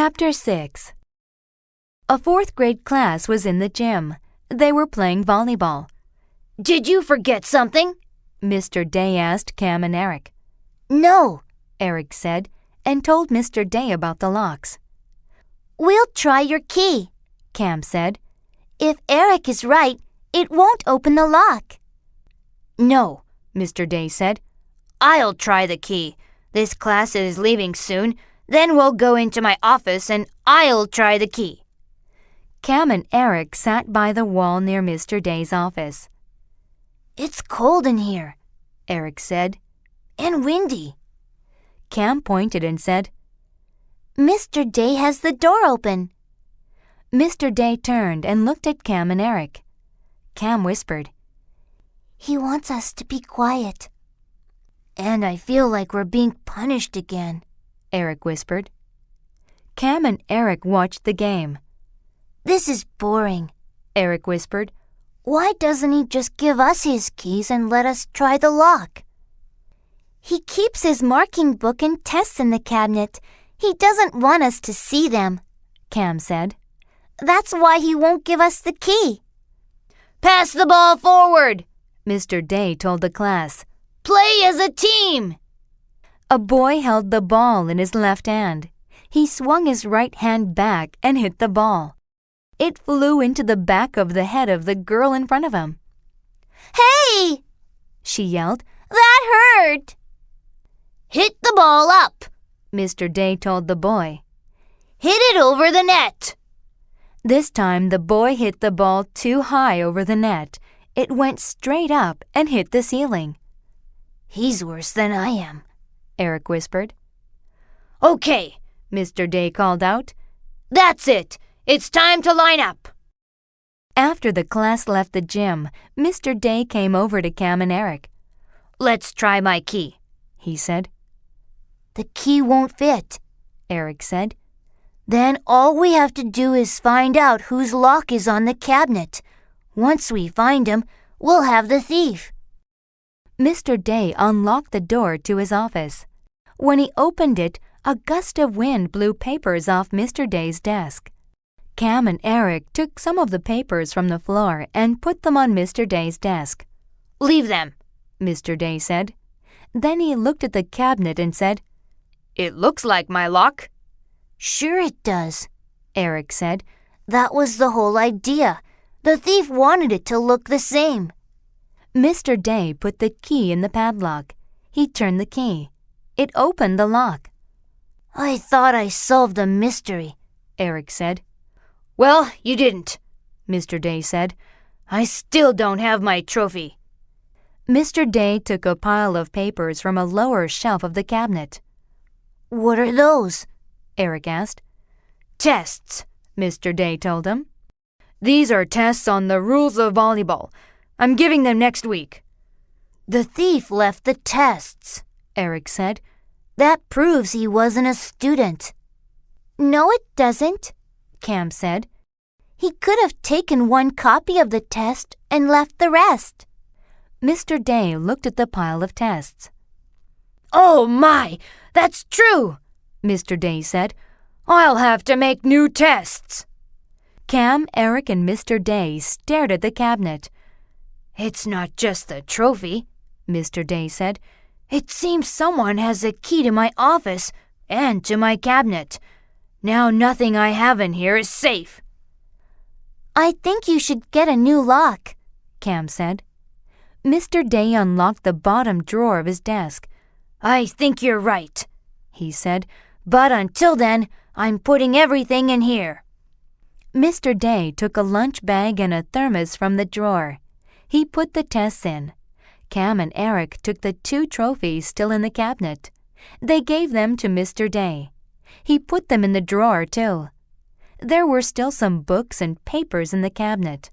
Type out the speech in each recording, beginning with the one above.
Chapter 6. A fourth-grade class was in the gym. They were playing volleyball. "Did you forget something?" Mr. Day asked Cam and Eric. "No," Eric said, and told Mr. Day about the locks. "We'll try your key," Cam said. "If Eric is right, it won't open the lock." "No," Mr. Day said. "I'll try the key. This class is leaving soon. Then we'll go into my office and I'll try the key." Cam and Eric sat by the wall near Mr. Day's office. "It's cold in here," Eric said. "and windy." Cam pointed and said, "Mr. Day has the door open." Mr. Day turned and looked at Cam and Eric. Cam whispered, "He wants us to be quiet." "And I feel like we're being punished again," Eric whispered. Cam and Eric watched the game. "This is boring," Eric whispered. "Why doesn't he just give us his keys and let us try the lock?" "He keeps his marking book and tests in the cabinet. He doesn't want us to see them," Cam said. "That's why he won't give us the key." "Pass the ball forward," Mr. Day told the class. "Play as a team." A boy held the ball in his left hand. He swung his right hand back and hit the ball. It flew into the back of the head of the girl in front of him. "Hey!" she yelled. "That hurt!" "Hit the ball up," Mr. Day told the boy. "Hit it over the net." This time the boy hit the ball too high over the net. It went straight up and hit the ceiling. "He's worse than I am," Eric whispered. "Okay," Mr. Day called out. "That's it. It's time to line up." After the class left the gym, Mr. Day came over to Cam and Eric. "Let's try my key," he said. "The key won't fit," Eric said. "Then all we have to do is find out whose lock is on the cabinet. Once we find him, we'll have the thief." Mr. Day unlocked the door to his office. When he opened it, a gust of wind blew papers off Mr. Day's desk. Cam and Eric took some of the papers from the floor and put them on Mr. Day's desk. "Leave them," Mr. Day said. Then he looked at the cabinet and said, "It looks like my lock." "Sure it does," Eric said. "That was the whole idea. The thief wanted it to look the same." Mr. Day put the key in the padlock. He turned the key. It opened the lock. "I thought I solved the mystery," Eric said. "Well, you didn't," Mr. Day said. "I still don't have my trophy." Mr. Day took a pile of papers from a lower shelf of the cabinet. "What are those?" Eric asked. "Tests," Mr. Day told him. "These are tests on the rules of volleyball. I'm giving them next week." "The thief left the tests," Eric said. "That proves he wasn't a student." "No, it doesn't," Cam said. "He could have taken one copy of the test and left the rest." Mr. Day looked at the pile of tests. "Oh my, that's true," Mr. Day said. "I'll have to make new tests." Cam, Eric, and Mr. Day stared at the cabinet. "It's not just the trophy," Mr. Day said. "It seems someone has a key to my office and to my cabinet. Now nothing I have in here is safe." "I think you should get a new lock," Cam said. Mr. Day unlocked the bottom drawer of his desk. "I think you're right," he said. "But until then, I'm putting everything in here." Mr. Day took a lunch bag and a thermos from the drawer. He put the tests in. Cam and Eric took the 2 trophies still in the cabinet. They gave them to Mr. Day. He put them in the drawer, too. There were still some books and papers in the cabinet.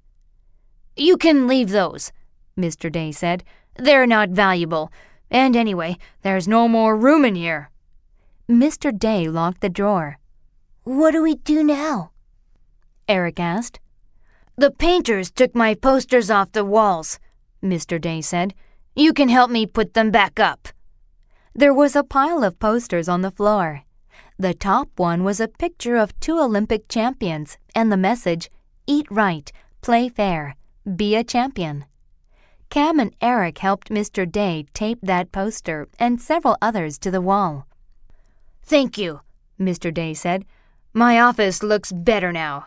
"You can leave those," Mr. Day said. "They're not valuable. And anyway, there's no more room in here." Mr. Day locked the drawer. "What do we do now?" Eric asked. "The painters took my posters off the walls," Mr. Day said. "You can help me put them back up." There was a pile of posters on the floor. The top one was a picture of 2 Olympic champions and the message, "Eat right, play fair, be a champion." Cam and Eric helped Mr. Day tape that poster and several others to the wall. "Thank you," Mr. Day said. "My office looks better now."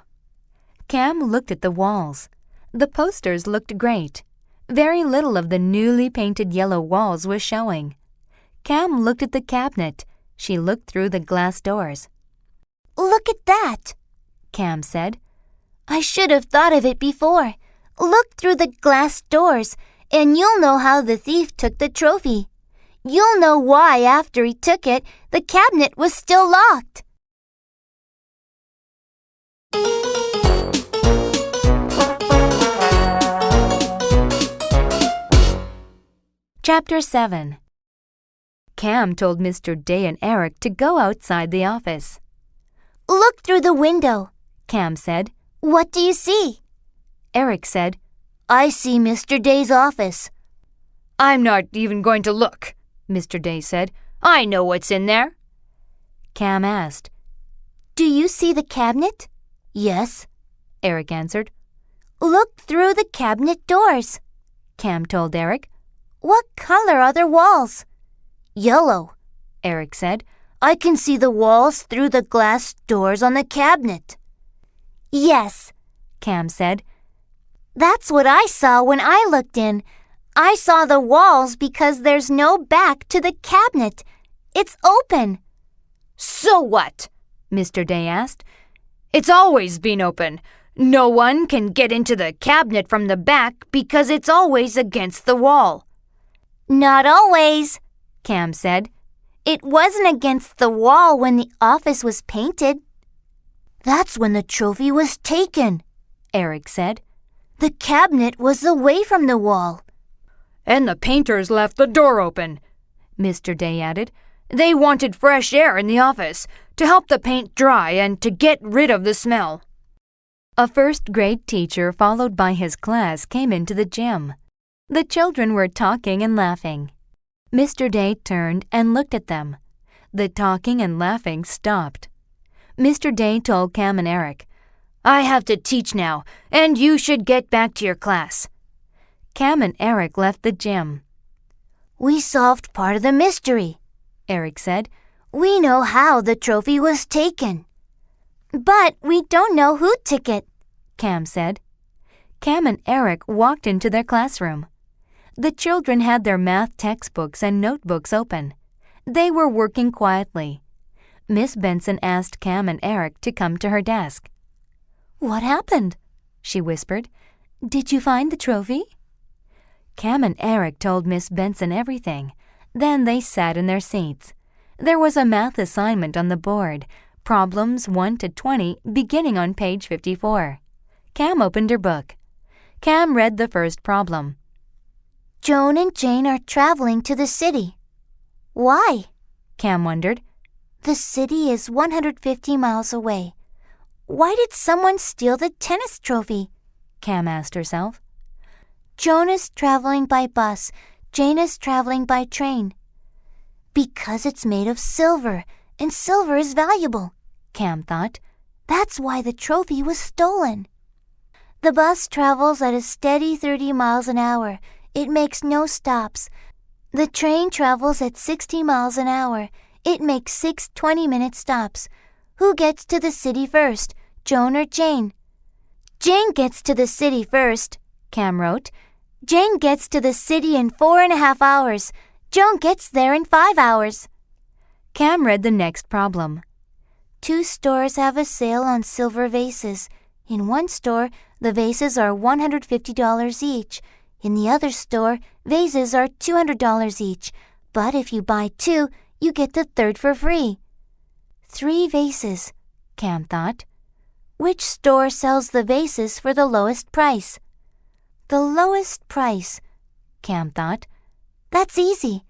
Cam looked at the walls. The posters looked great. Very little of the newly painted yellow walls was showing. Cam looked at the cabinet. She looked through the glass doors. "Look at that," Cam said. "I should have thought of it before. Look through the glass doors, and you'll know how the thief took the trophy. You'll know why after he took it, the cabinet was still locked." Chapter 7. Cam told Mr. Day and Eric to go outside the office. "Look through the window," Cam said. "What do you see?" Eric said, "I see Mr. Day's office." "I'm not even going to look," Mr. Day said. "I know what's in there." Cam asked, "Do you see the cabinet?" "Yes," Eric answered. "Look through the cabinet doors," Cam told Eric. "What color are their walls?" "Yellow," Eric said. "I can see the walls through the glass doors on the cabinet." "Yes," Cam said. "That's what I saw when I looked in. I saw the walls because there's no back to the cabinet. It's open." "So what?" Mr. Day asked. "It's always been open. No one can get into the cabinet from the back because it's always against the wall." "Not always," Cam said. "It wasn't against the wall when the office was painted." "That's when the trophy was taken," Eric said. "The cabinet was away from the wall." "And the painters left the door open," Mr. Day added. "They wanted fresh air in the office to help the paint dry and to get rid of the smell." A first-grade teacher followed by his class came into the gym. The children were talking and laughing. Mr. Day turned and looked at them. The talking and laughing stopped. Mr. Day told Cam and Eric, "I have to teach now, and you should get back to your class." Cam and Eric left the gym. "We solved part of the mystery," Eric said. "We know how the trophy was taken." "But we don't know who took it," Cam said. Cam and Eric walked into their classroom. The children had their math textbooks and notebooks open. They were working quietly. Miss Benson asked Cam and Eric to come to her desk. "What happened?" she whispered. "Did you find the trophy?" Cam and Eric told Miss Benson everything. Then they sat in their seats. There was a math assignment on the board, problems 1 to 20, beginning on page 54. Cam opened her book. Cam read the first problem. "Joan and Jane are traveling to the city." "Why?" Cam wondered. "The city is 150 miles away. Why did someone steal the tennis trophy?" Cam asked herself. "Joan is traveling by bus. Jane is traveling by train." "Because it's made of silver, and silver is valuable," Cam thought. "That's why the trophy was stolen." "The bus travels at a steady 30 miles an hour. It makes no stops. The train travels at 60 miles an hour. It makes 6 20-minute stops. Who gets to the city first, Joan or Jane?" "Jane gets to the city first," Cam wrote. "Jane gets to the city in 4.5 hours. Joan gets there in 5 hours." Cam read the next problem. 2 stores have a sale on silver vases. In one store, the vases are $150 each. In the other store, vases are $200 each. But if you buy 2, you get the third for free. 3 vases, Cam thought. Which store sells the vases for the lowest price? The lowest price, Cam thought. That's easy.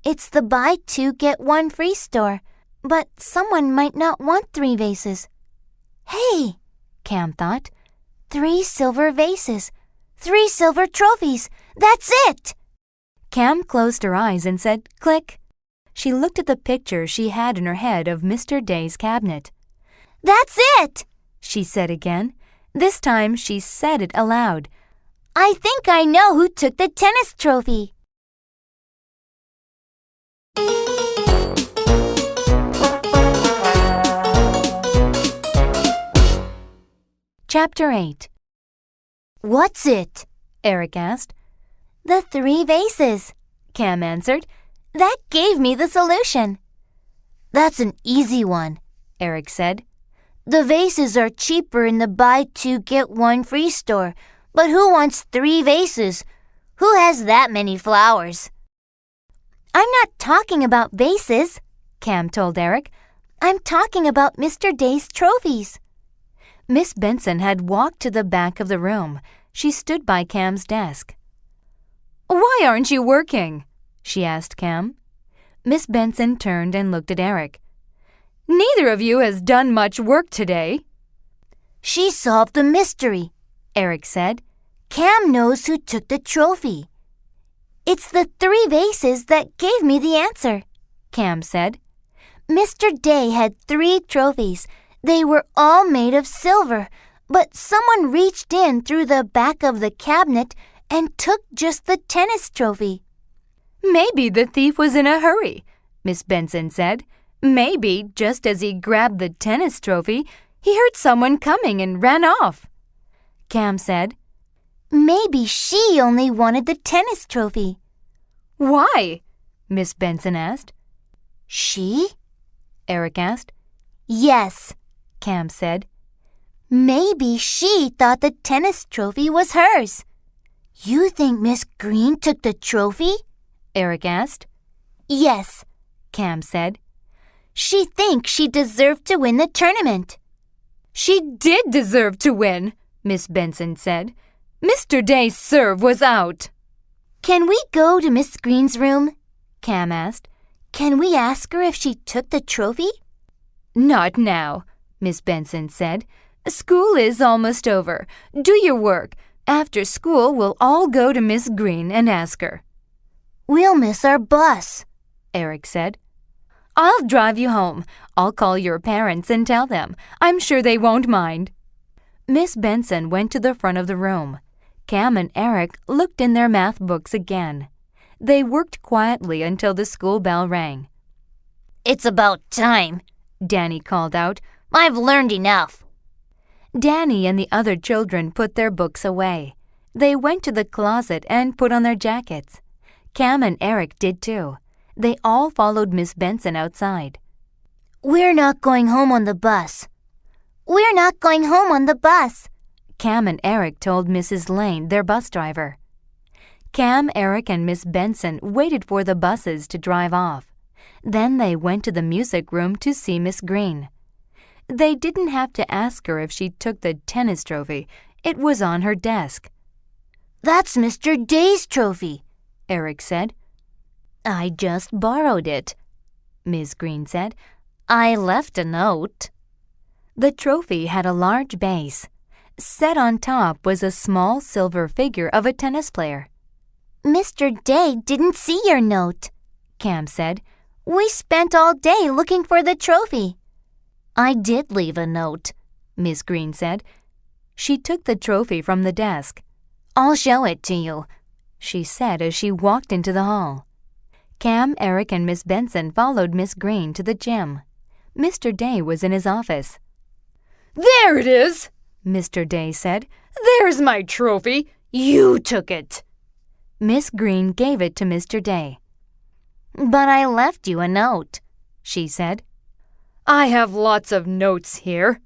It's the buy 2 get 1 free store. But someone might not want 3 vases. Hey, Cam thought. 3 silver vases. 3 silver trophies. That's it! Cam closed her eyes and said, "Click." She looked at the picture she had in her head of Mr. Day's cabinet. "That's it!" she said again. This time she said it aloud. "I think I know who took the tennis trophy." Chapter 8. "What's it?" Eric asked. "The 3 vases," Cam answered. "That gave me the solution." "That's an easy one," Eric said. "The vases are cheaper in the buy 2 get 1 free store, but who wants 3 vases? Who has that many flowers?" "I'm not talking about vases," Cam told Eric. "I'm talking about Mr. Day's trophies." Miss Benson had walked to the back of the room. She stood by Cam's desk. "Why aren't you working?" she asked Cam. Miss Benson turned and looked at Eric. "Neither of you has done much work today." "She solved the mystery," Eric said. "Cam knows who took the trophy." "It's the 3 vases that gave me the answer," Cam said. "Mr. Day had 3 trophies. They were all made of silver, but someone reached in through the back of the cabinet and took just the tennis trophy." "Maybe the thief was in a hurry," Miss Benson said. "Maybe, just as he grabbed the tennis trophy, he heard someone coming and ran off." Cam said. "Maybe she only wanted the tennis trophy." "Why?" Miss Benson asked. "She?" Eric asked. "Yes," Cam said. "Maybe she thought the tennis trophy was hers." "You think Miss Green took the trophy?" Eric asked. "Yes," Cam said. "She thinks she deserved to win the tournament." "She did deserve to win," Miss Benson said. "Mr. Day's serve was out." "Can we go to Miss Green's room?" Cam asked. "Can we ask her if she took the trophy?" "Not now," Miss Benson said. "School is almost over. Do your work. After school, we'll all go to Miss Green and ask her." "We'll miss our bus," Eric said. "I'll drive you home. I'll call your parents and tell them. I'm sure they won't mind." Miss Benson went to the front of the room. Cam and Eric looked in their math books again. They worked quietly until the school bell rang. "It's about time," Danny called out. "I've learned enough." Danny and the other children put their books away. They went to the closet and put on their jackets. Cam and Eric did too. They all followed Miss Benson outside. "We're not going home on the bus." "We're not going home on the bus," Cam and Eric told Mrs. Lane, their bus driver. Cam, Eric, and Miss Benson waited for the buses to drive off. Then they went to the music room to see Miss Green. They didn't have to ask her if she took the tennis trophy. It was on her desk. "That's Mr. Day's trophy," Eric said. "I just borrowed it," Miss Green said. "I left a note." The trophy had a large base. Set on top was a small silver figure of a tennis player. "Mr. Day didn't see your note," Cam said. "We spent all day looking for the trophy." "I did leave a note," Miss Green said. She took the trophy from the desk. "I'll show it to you," she said as she walked into the hall. Cam, Eric, and Miss Benson followed Miss Green to the gym. Mr. Day was in his office. "There it is," Mr. Day said. "There's my trophy. You took it." Miss Green gave it to Mr. Day. "But I left you a note," she said. "I have lots of notes here,"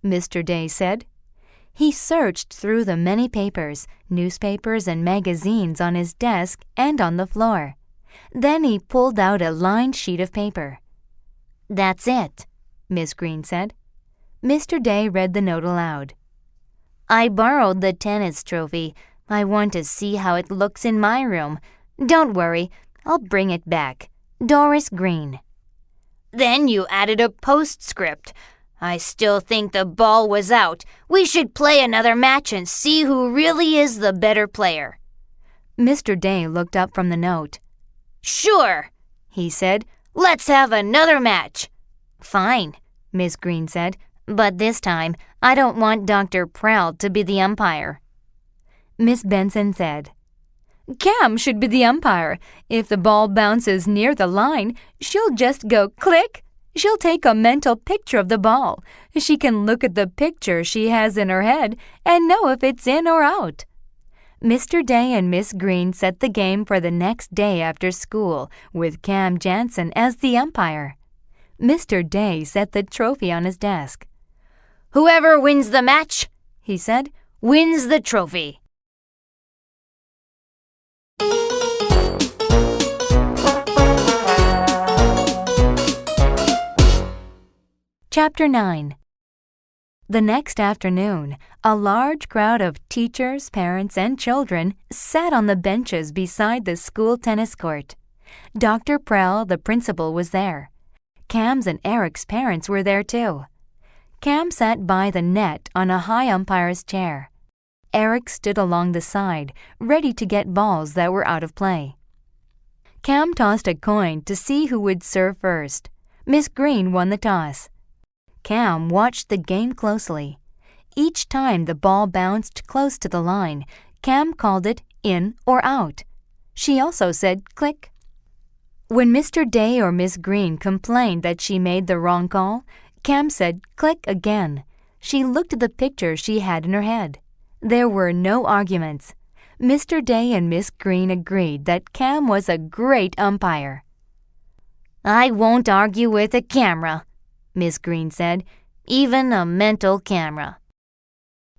Mr. Day said. He searched through the many papers, newspapers, and magazines on his desk and on the floor. Then he pulled out a lined sheet of paper. "That's it," Miss Green said. Mr. Day read the note aloud. "I borrowed the tennis trophy. I want to see how it looks in my room. Don't worry, I'll bring it back. Doris Green." Then you added a postscript. "I still think the ball was out. We should play another match and see who really is the better player." Mr. Day looked up from the note. "Sure," he said. Let's have another match. Fine, Miss Green said, but this time I don't want Dr. Proud to be the umpire. Miss Benson said, Cam should be the umpire. If the ball bounces near the line, she'll just go click. She'll take a mental picture of the ball. She can look at the picture she has in her head and know if it's in or out. Mr. Day and Miss Green set the game for the next day after school, with Cam Jansen as the umpire. Mr. Day set the trophy on his desk. Whoever wins the match, he said, wins the trophy. Chapter 9. The next afternoon, a large crowd of teachers, parents, and children sat on the benches beside the school tennis court. Dr. Prell, the principal, was there. Cam's and Eric's parents were there too. Cam sat by the net on a high umpire's chair. Eric stood along the side, ready to get balls that were out of play. Cam tossed a coin to see who would serve first. Miss Green won the toss. Cam watched the game closely. Each time the ball bounced close to the line, Cam called it in or out. She also said click. When Mr. Day or Miss Green complained that she made the wrong call, Cam said click again. She looked at the picture she had in her head. There were no arguments. Mr. Day and Miss Green agreed that Cam was a great umpire. I won't argue with a camera, Miss Green said, even a mental camera.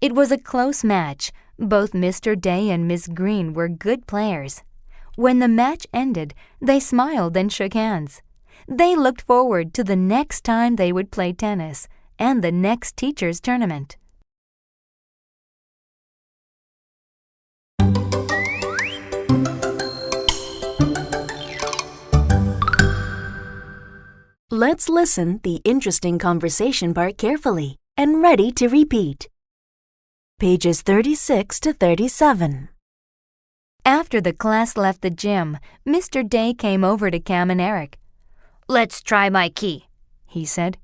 It was a close match. Both Mr. Day and Miss Green were good players. When the match ended, they smiled and shook hands. They looked forward to the next time they would play tennis and the next teacher's tournament. Let's listen the interesting conversation part carefully and ready to repeat. Pages 36 to 37. After the class left the gym, Mr. Day came over to Cam and Eric. Let's try my key, he said.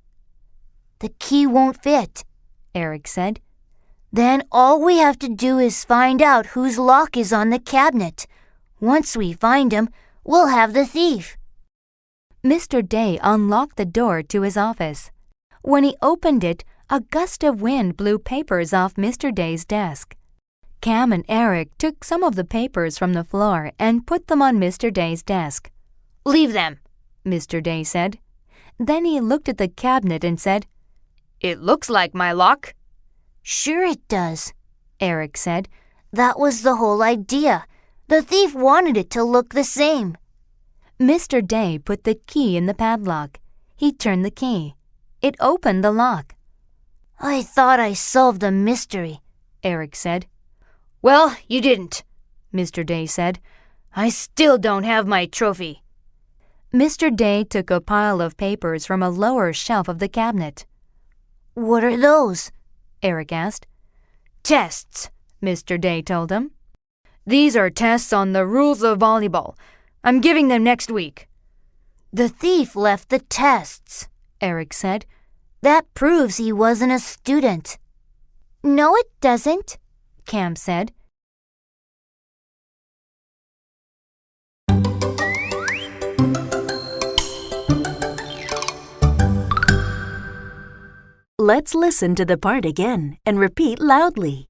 The key won't fit, Eric said. Then all we have to do is find out whose lock is on the cabinet. Once we find him, we'll have the thief. Mr. Day unlocked the door to his office. When he opened it, a gust of wind blew papers off Mr. Day's desk. Cam and Eric took some of the papers from the floor and put them on Mr. Day's desk. Leave them, Mr. Day said. Then he looked at the cabinet and said, It looks like my lock. Sure it does, Eric said. That was the whole idea. The thief wanted it to look the same. Mr. Day put the key in the padlock. He turned the key. It opened the lock. I thought I solved the mystery, Eric said. Well, you didn't, Mr. Day said. I still don't have my trophy. Mr. Day took a pile of papers from a lower shelf of the cabinet. What are those? Eric asked. Tests, Mr. Day told him. These are tests on the rules of volleyball. I'm giving them next week. The thief left the tests, Eric said. That proves he wasn't a student. No, it doesn't, Cam said. Let's listen to the part again and repeat loudly.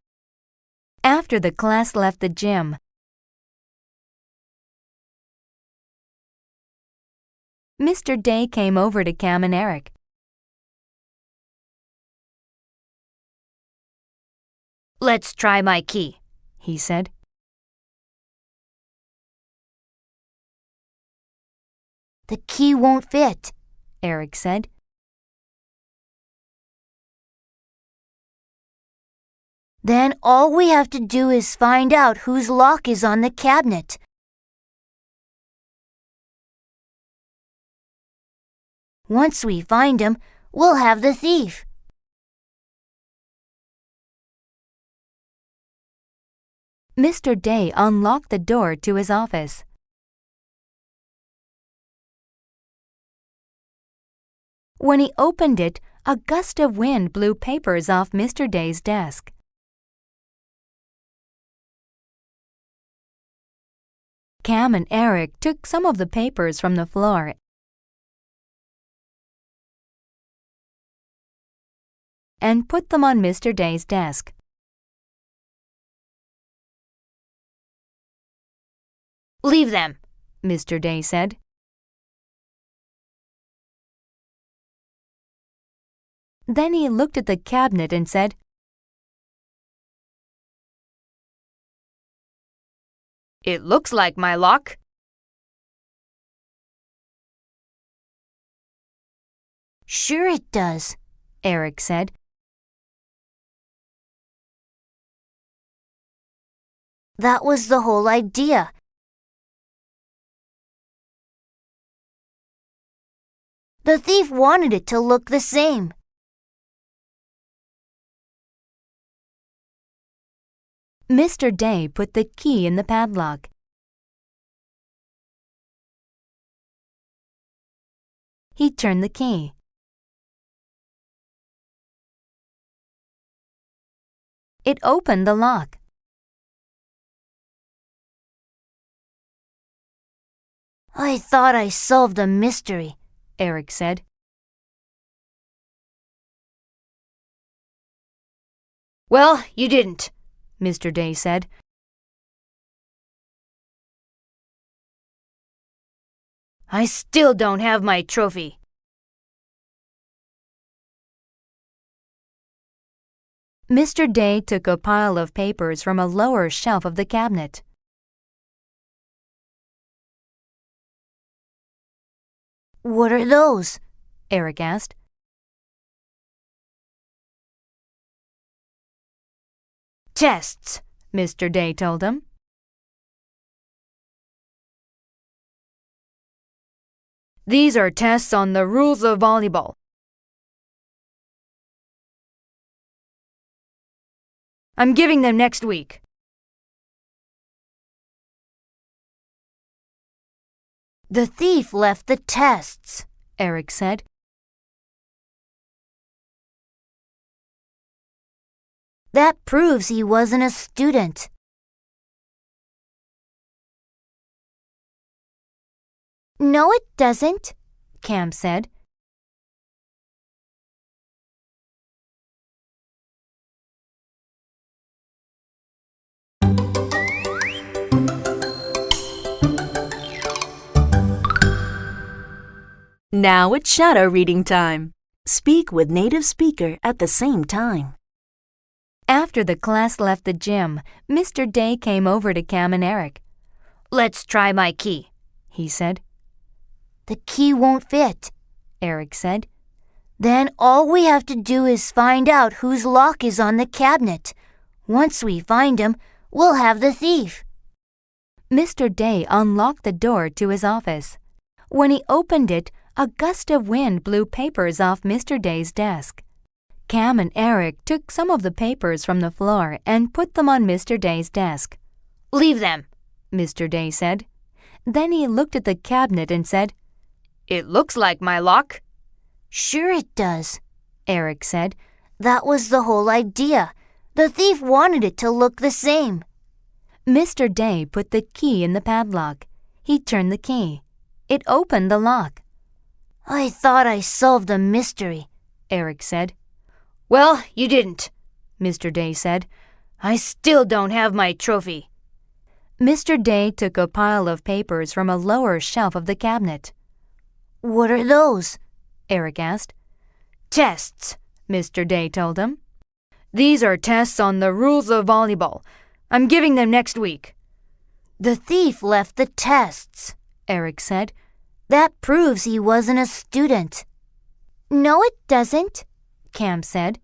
After the class left the gym, Mr. Day came over to Cam and Eric. Let's try my key, he said. The key won't fit, Eric said. Then all we have to do is find out whose lock is on the cabinet. Once we find him, we'll have the thief. Mr. Day unlocked the door to his office. When he opened it, a gust of wind blew papers off Mr. Day's desk. Cam and Eric took some of the papers from the floor and put them on Mr. Day's desk. Leave them, Mr. Day said. Then he looked at the cabinet and said, It looks like my lock. Sure it does, Eric said. That was the whole idea. The thief wanted it to look the same. Mr. Day put the key in the padlock. He turned the key. It opened the lock. I thought I solved the mystery, Eric said. Well, you didn't, Mr. Day said. I still don't have my trophy. Mr. Day took a pile of papers from a lower shelf of the cabinet. What are those? Eric asked. Tests, Mr. Day told him. These are tests on the rules of volleyball. I'm giving them next week. The thief left the tests, Eric said. That proves he wasn't a student. No, it doesn't, Cam said. Now it's shadow reading time. Speak with native speaker at the same time. After the class left the gym, Mr. Day came over to Cam and Eric. Let's try my key, he said. The key won't fit, Eric said. Then all we have to do is find out whose lock is on the cabinet. Once we find him, we'll have the thief. Mr. Day unlocked the door to his office. When he opened it, a gust of wind blew papers off Mr. Day's desk. Cam and Eric took some of the papers from the floor and put them on Mr. Day's desk. Leave them, Mr. Day said. Then he looked at the cabinet and said, It looks like my lock. Sure it does, Eric said. That was the whole idea. The thief wanted it to look the same. Mr. Day put the key in the padlock. He turned the key. It opened the lock. I thought I solved the mystery, Eric said. Well, you didn't, Mr. Day said. I still don't have my trophy. Mr. Day took a pile of papers from a lower shelf of the cabinet. What are those? Eric asked. Tests, Mr. Day told him. These are tests on the rules of volleyball. I'm giving them next week. The thief left the tests, Eric said. That proves he wasn't a student. No, it doesn't, Cam said.